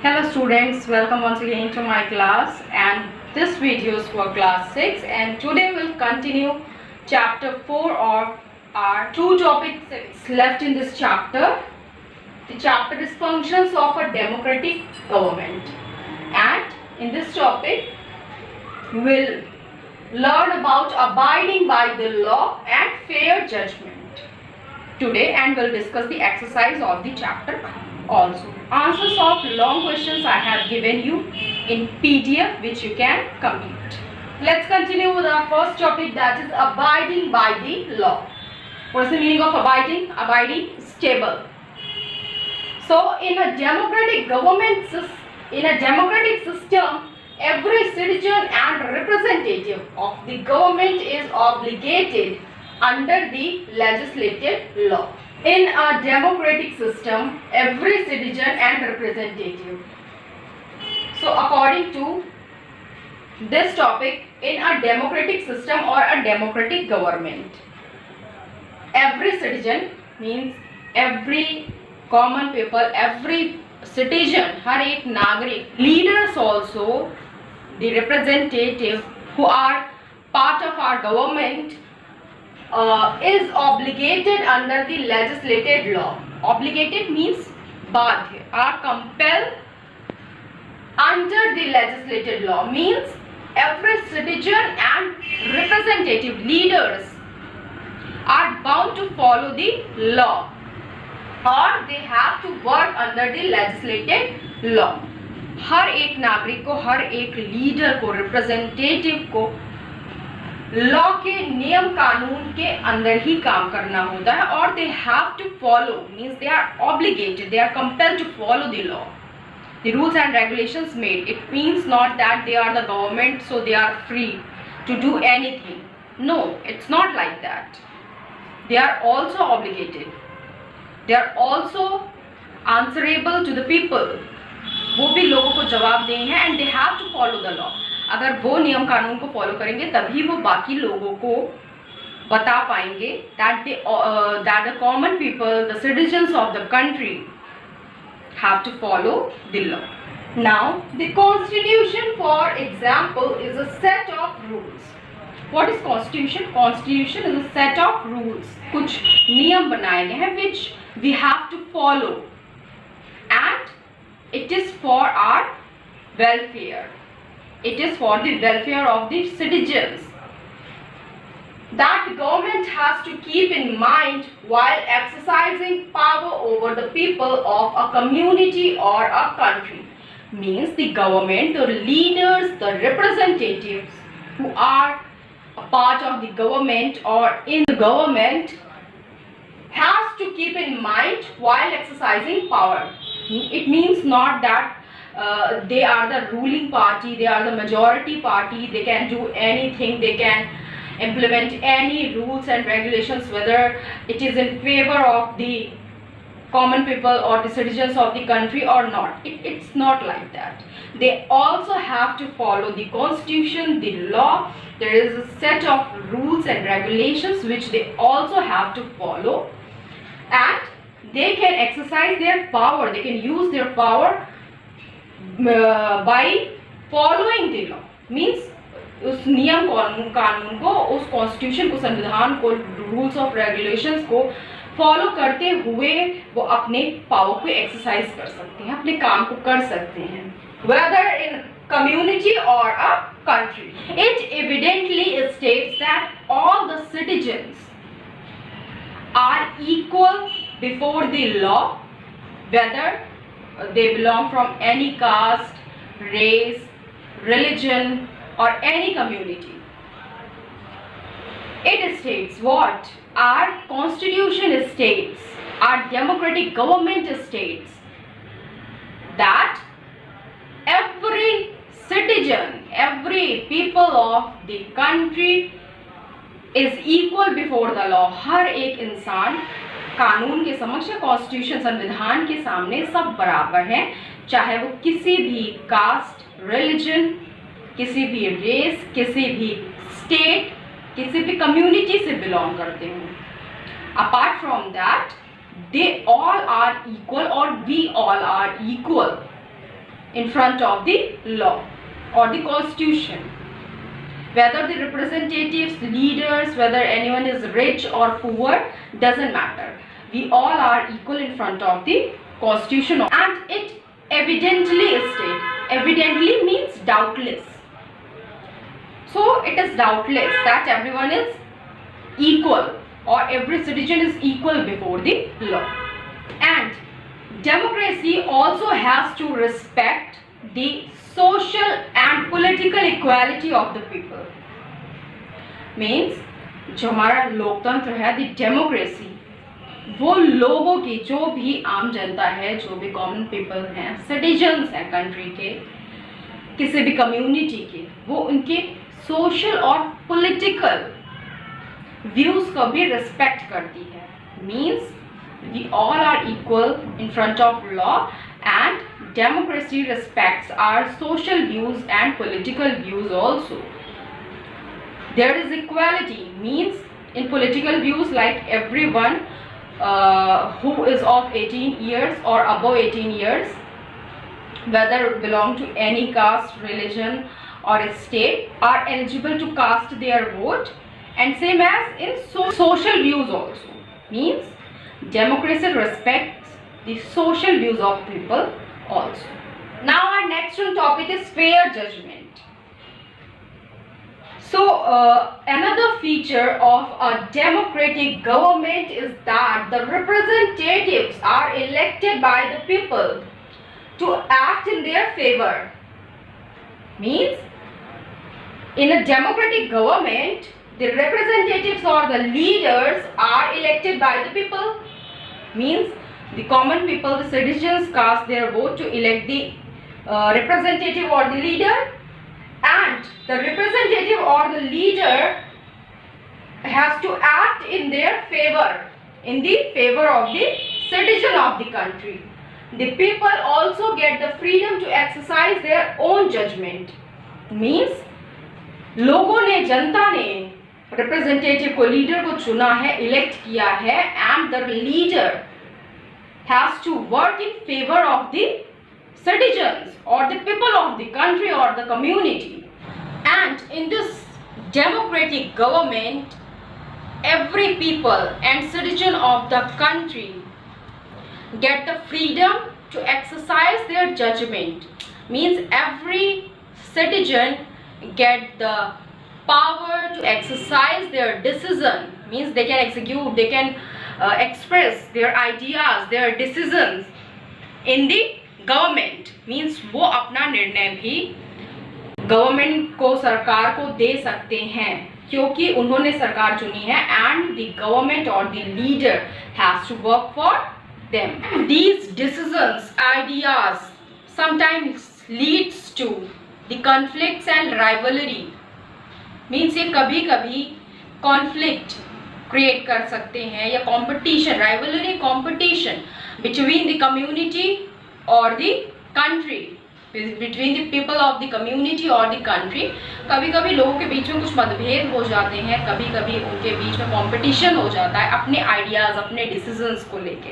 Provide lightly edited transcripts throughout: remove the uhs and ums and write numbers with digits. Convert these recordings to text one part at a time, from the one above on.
Hello students, welcome once again to my class, and this video is for class 6, and today we'll continue chapter 4 of our two topics left in this chapter. The chapter is functions of a democratic government, and in this topic we'll learn about abiding by the law and fair judgment today, and we'll discuss the exercise of the chapter also. Answers of long questions I have given you in PDF which you can complete. Let's continue with our first topic, that is abiding by the law. What is the meaning of abiding? Abiding, stable. So in a democratic government, in a democratic system, every citizen and representative of the government is obligated under the legislative law. In a democratic system, every citizen and representative. So according to this topic, in a democratic system or a democratic government, every citizen means every common people, every citizen, हर एक नागरिक, leaders also, the representative who are part of our government is obligated under the legislated law. Obligated means बाध्य, are compelled under the legislated law, means every citizen and representative leaders are bound to follow the law, or they have to work under the legislated law. हर एक नागरिक को, हर एक leader को, representative को law के नियम कानून के अंदर ही काम करना होता है, और they have to follow means they are obligated, they are compelled to follow the law, the rules and regulations made. It means not that they are the government so they are free to do anything. No, it's not like that. They are also obligated, they are also answerable to the people. वो भी लोगों को जवाब देंगे and they have to follow the law. अगर वो नियम कानून को फॉलो करेंगे तभी वो बाकी लोगों को बता पाएंगे that the common people, the citizens of the country have to follow the law. Now the constitution for example is a set of rules. What is constitution? Constitution is a set of rules. कुछ नियम बनाए गए हैं which we have to follow, and it is for our welfare. It is for the welfare of the citizens that the government has to keep in mind while exercising power over the people of a community or a country. Means the government, the leaders, the representatives who are a part of the government or in the government has to keep in mind while exercising power. It means not that they are the ruling party, they are the majority party, they can do anything, they can implement any rules and regulations whether it is in favor of the common people or the citizens of the country or not. It's not like that. They also have to follow the constitution, the law. There is a set of rules and regulations which they also have to follow, and they can exercise their power, they can use their power by following the law. Means उस नियम कानून को, उस constitution को, संविधान को, rules of regulations को follow करते हुए वो अपने पावर को एक्सरसाइज कर सकते हैं, अपने काम को कर सकते हैं, whether in community or a country. It evidently states that all the citizens are equal before the law, whether they belong from any caste, race, religion or any community. It states what? Our constitution states, our democratic government states that every citizen, every people of the country is equal before the law. हर एक इंसान कानून के समक्ष, constitution, संविधान के सामने सब बराबर हैं, चाहे वो किसी भी कास्ट, रिलीजन, किसी भी रेस, किसी भी स्टेट, किसी भी कम्युनिटी से बिलोंग करते हों. Apart from that they all are equal, or we all are equal in front of the law or the constitution. Whether the representatives, leaders, whether anyone is rich or poor, doesn't matter. We all are equal in front of the constitution, and it evidently states, evidently means doubtless. So it is doubtless that everyone is equal, or every citizen is equal before the law. And democracy also has to respect the social and political equality of the people. Means जो हमारा लोकतंत्र है, the democracy, वो लोगों की, जो भी आम जनता है, जो भी कॉमन पीपल हैं, सिटीजन्स हैं कंट्री के, किसी भी कम्युनिटी के, वो उनके सोशल और पॉलिटिकल व्यूज को भी रिस्पेक्ट करती है. Means we all are equal in front of law, and democracy respects our social views and political views also. There is equality, means in political views, like everyone who is of 18 years or above 18 years, whether belong to any caste, religion or state, are eligible to cast their vote, and same as in social views also. Means democracy respects the social views of people also. Now our next one topic is fair judgment. So another feature of a democratic government is that the representatives are elected by the people to act in their favor. Means in a democratic government, the representatives or the leaders are elected by the people. Means the common people, the citizens, cast their vote to elect the representative or the leader, and the representative or the leader has to act in their favor, in the favor of the citizen of the country. The people also get the freedom to exercise their own judgment. Means लोगों ने, जनता ने representative को, leader को चुना है, elect किया है, and the leader has to work in favour of the citizens or the people of the country or the community. And in this democratic government, every people and citizen of the country get the freedom to exercise their judgment. Means every citizen get the power to exercise their decision. Means they can execute, they can express their ideas, their decisions in the government. Means वो अपना निर्णय भी government को, सरकार को दे सकते हैं, क्योंकि उन्होंने सरकार चुनी है, and the government or the leader has to work for them. These decisions, ideas sometimes leads to the conflicts and rivalry. Means ये कभी कभी कॉन्फ्लिक्ट क्रिएट कर सकते हैं, या competition, rivalry competition between the community और the country, between the people of the community और the country. कभी कभी लोगों के बीच में कुछ मतभेद हो जाते हैं, कभी कभी उनके बीच में कंपटीशन हो जाता है अपने आइडियाज, अपने डिसीजंस को लेके.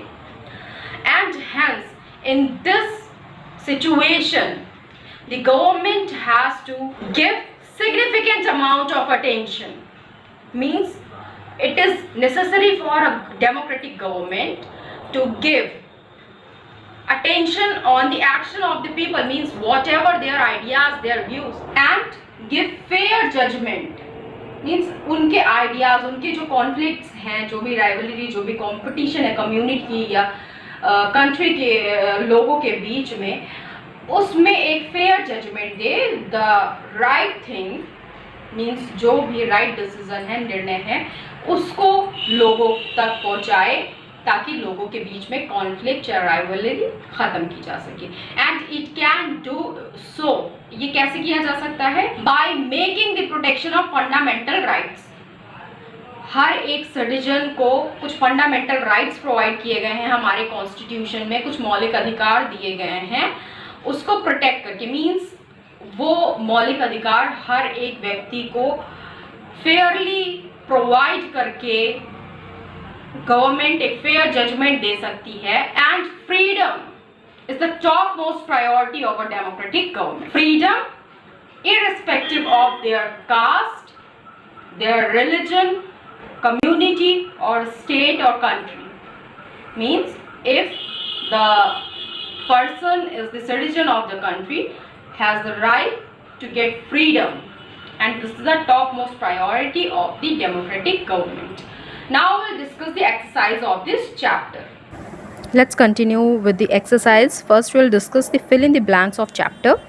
And hence in this situation the government has to give significant amount of attention. Means it is necessary for a democratic government to give attention on the action of the people. Means whatever their ideas, their views, and give fair judgment. Means उनके ideas, उनके जो conflicts हैं, जो भी rivalry, जो भी competition है community या country के लोगों के बीच में, उसमें एक फेयर जजमेंट दे. द राइट थिंग मीन्स जो भी राइट डिसीजन है, निर्णय है, उसको लोगों तक पहुंचाए, ताकि लोगों के बीच में कॉन्फ्लिक्ट या राइवलरी खत्म की जा सके. And it can do so. ये कैसे किया जा सकता है? By making the protection of fundamental rights. हर एक सिटीजन को कुछ फंडामेंटल राइट्स प्रोवाइड किए गए हैं हमारे कॉन्स्टिट्यूशन में, कुछ मौलिक अधिकार दिए गए हैं, उसको प्रोटेक्ट करके. मीन्स वो मौलिक अधिकार हर एक व्यक्ति को फेयरली प्रोवाइड करके गवर्नमेंट एक फेयर जजमेंट दे सकती है. And freedom is the topmost priority of a democratic government. Freedom, irrespective of their caste, their religion, community or state or country. Means if the person is the citizen of the country, has the right to get freedom, and this is the topmost priority of the democratic government. Now we'll discuss the exercise of this chapter. Let's continue with the exercise. First we'll discuss the fill in the blanks of chapter.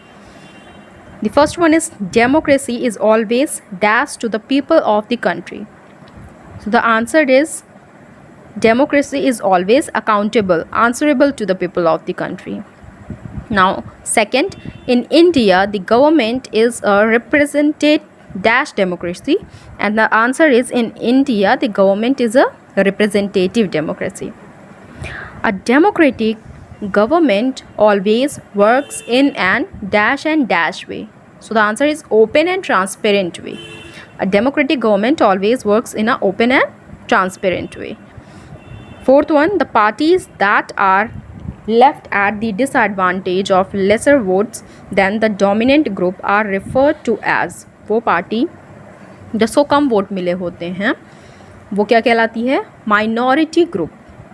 The first one is democracy is always dash to the people of the country. So the answer is democracy is always accountable, answerable to the people of the country. Now second, in India the government is a representative dash democracy, and the answer is in India the government is a representative democracy. A democratic government always works in an dash and dash way. So the answer is open and transparent way. A democratic government always works in an open and transparent way. Fourth one, the parties that are left at the disadvantage of lesser votes than the dominant group are referred to as, वो party जिसको कम vote मिले होते हैं वो क्या कहलाती है? Minority group.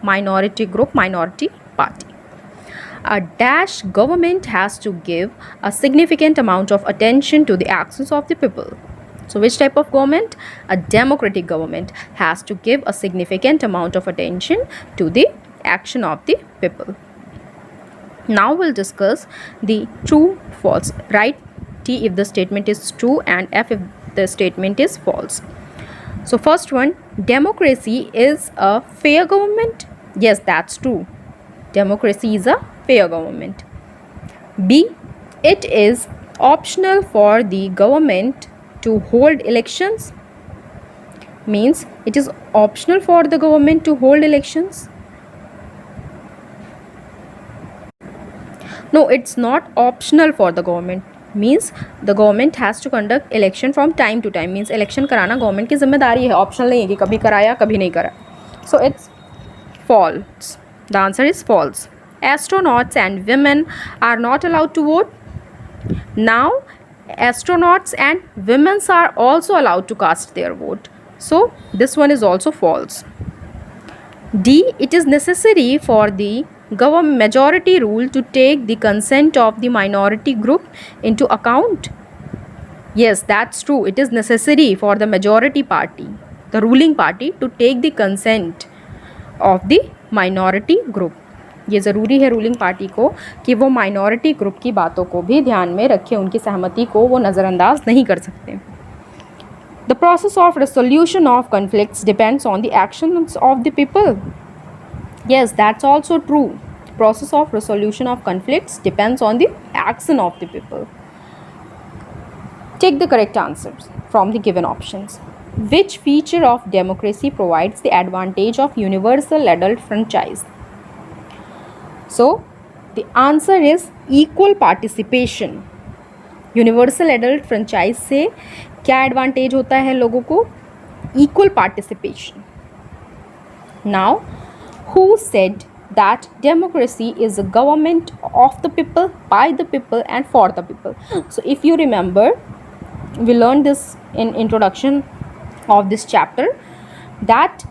Minority group, minority party. A dash government has to give a significant amount of attention to the actions of the people. So which type of government? A democratic government has to give a significant amount of attention to the action of the people. Now we'll discuss the true, false. Write T if the statement is true and F if the statement is false. So first one, democracy is a fair government. Yes, that's true. Democracy is a fair government. B, it is optional for the government to hold elections. Means it is optional for the government to hold elections. No, it's not optional for the government. Means the government has to conduct election from time to time. Means election कराना government की जिम्मेदारी है, optional नहीं है कि कभी कराया कभी नहीं करा. So it's false. The answer is false. Astronauts and women are not allowed to vote. Now astronauts and women are also allowed to cast their vote. So this one is also false. D, it is necessary for the government majority rule to take the consent of the minority group into account. Yes, that's true. It is necessary for the majority party, the ruling party, to take the consent of the minority group. ये ज़रूरी है ruling party को कि वो minority group की बातों को भी ध्यान में रखें, उनकी सहमति को वो नज़रअंदाज नहीं कर सकते. The process of resolution of conflicts depends on the actions of the people. Yes, that's also true. Process of resolution of conflicts depends on the action of the people. Take the correct answers from the given options. Which feature of democracy provides the advantage of universal adult franchise? So the answer is equal participation. Universal adult franchise से क्या advantage होता है लोगों को? Equal participation. Now who said that democracy is a government of the people, by the people and for the people? So if you remember, we learned this in introduction of this chapter, that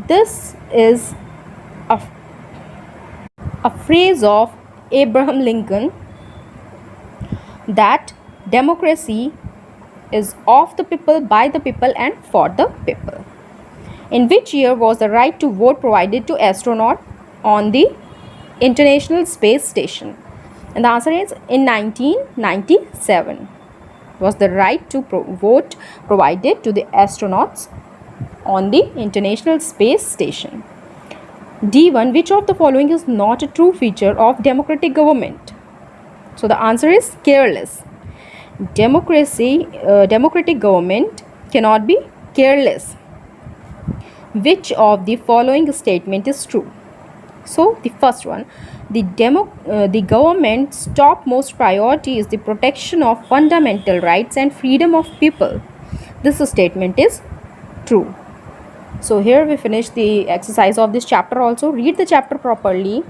this is a phrase of Abraham Lincoln, that democracy is of the people, by the people and for the people. In which year was the right to vote provided to astronaut on the International Space Station? And the answer is in 1997 was the right to vote provided to the astronauts on the International Space Station. D1, which of the following is not a true feature of democratic government? So the answer is careless. Democratic government cannot be careless. Which of the following statement is true? So the first one, the government's topmost priority is the protection of fundamental rights and freedom of people. This statement is true. So here we finish the exercise of this chapter also. Read the chapter properly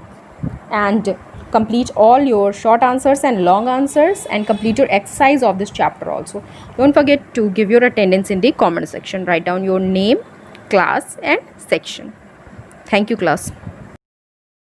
and complete all your short answers and long answers and complete your exercise of this chapter also. Don't forget to give your attendance in the comment section. Write down your name, class and section. Thank you, class.